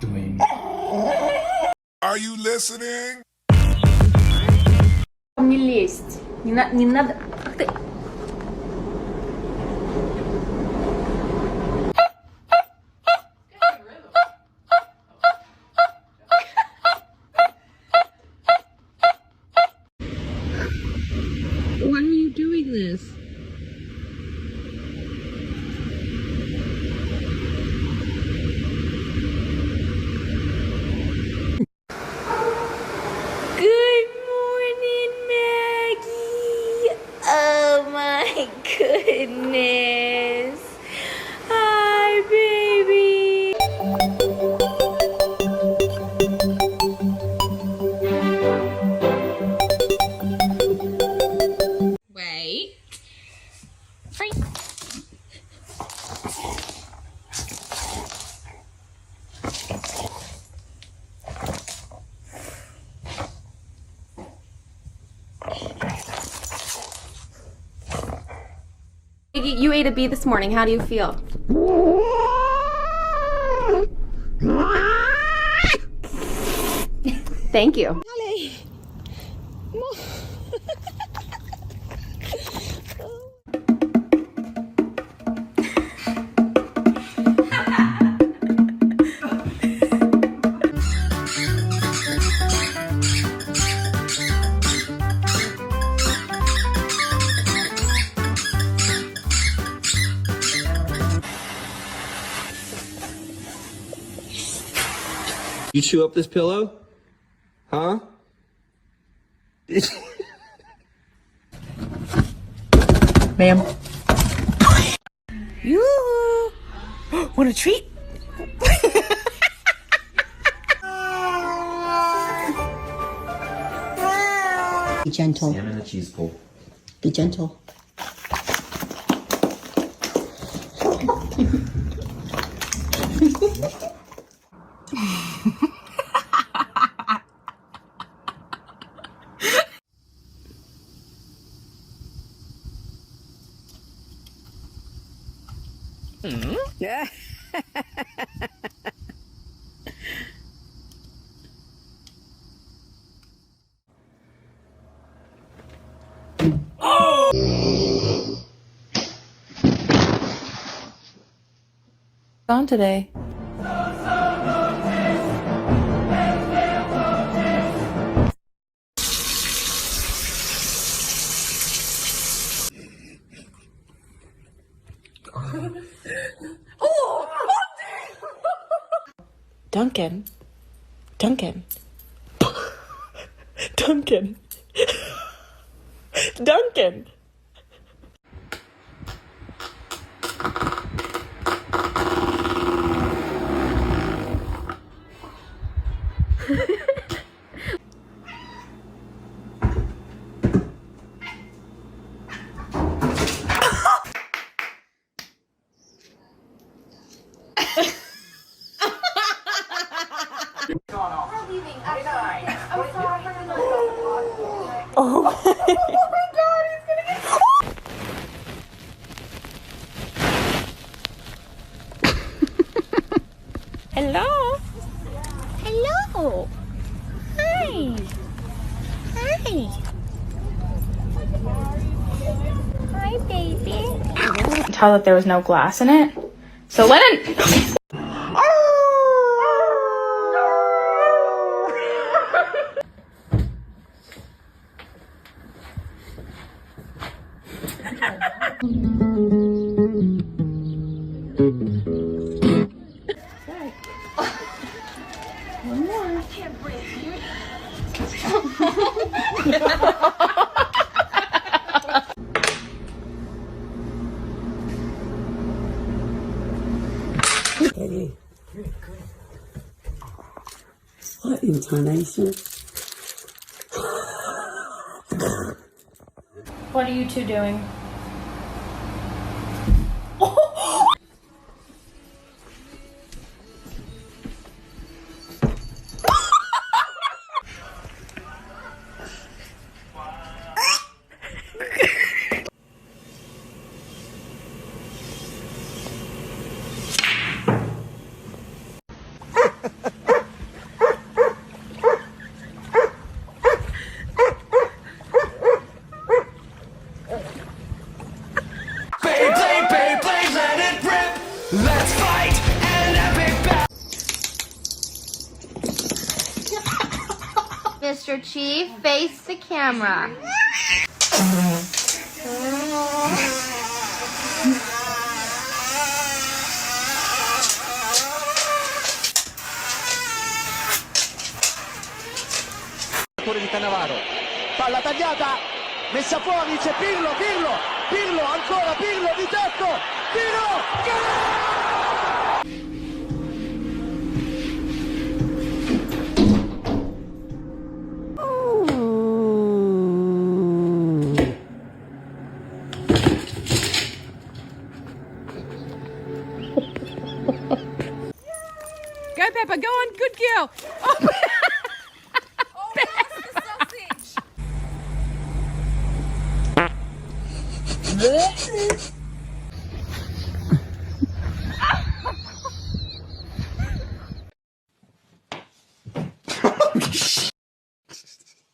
Doing. Are you listening? Не лезть. Не надо. Ах ты. Why are you doing this? Good morning, Maggie. Oh my goodness. Hi, baby. Wait. Frank. You ate a bee this morning. How do you feel? Thank you. You chew up this pillow? Huh? Ma'am. You want a treat? Be gentle. Sam and the cheese pull. Be gentle. Yeah. On today. Duncan. Duncan. Duncan. Duncan. Oh my god, he's gonna get. Hello. Hello. Hi. Hi. Hi, baby. Tell that there was no glass in it. So Lennon. What intonation? What are you two doing? Mr. Chief, face the camera. Di Cannavaro, palla tagliata, messa fuori, c'è Pirlo, ancora Pirlo di tetto, tiro, Go, Peppa. Go on. Good girl. Oh,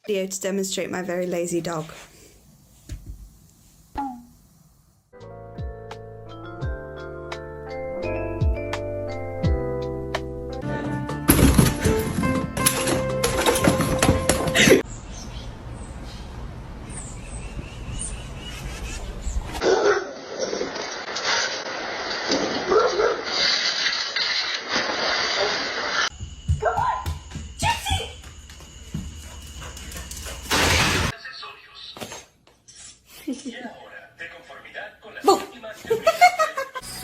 Video to demonstrate my very lazy dog.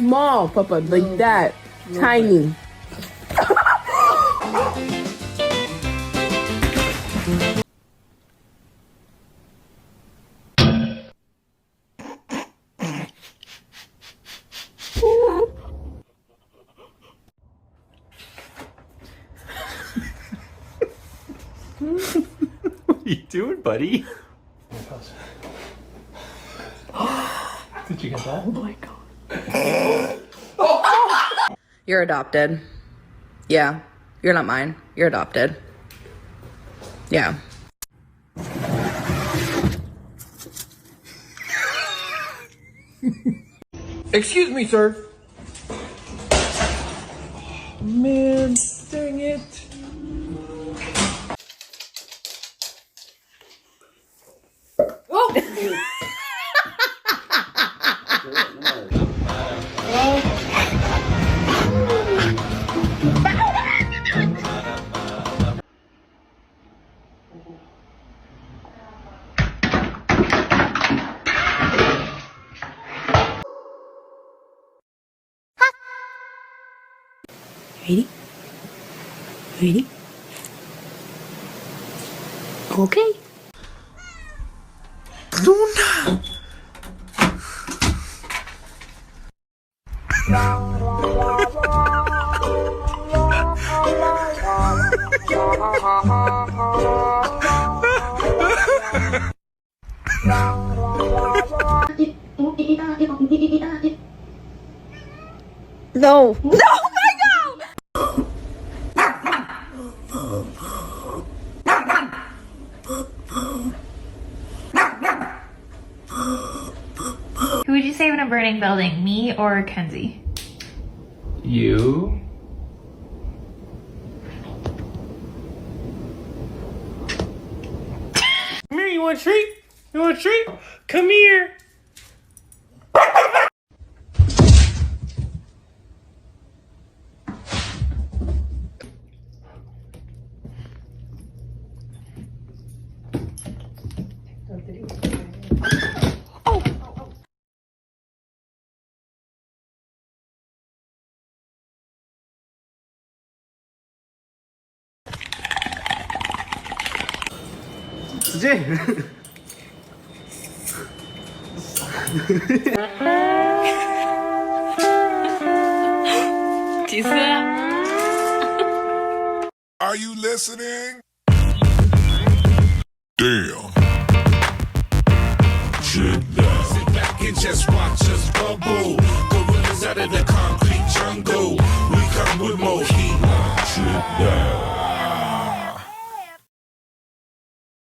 small, Papa, like that. Tiny. What are you doing, buddy? Did you get that? Oh my god. You're adopted. Yeah. You're not mine. You're adopted. Yeah. Excuse me, sir. Man, dang it. Ready? Ready? Okay. Luna! No. No! Who would you save in a burning building, me or Kenzie? You? Come here, you want a treat? You want a treat? Come here. Are you listening? Damn. Shit down. Sit back and just watch us bubble. Gorillas out of the concrete jungle. We come with more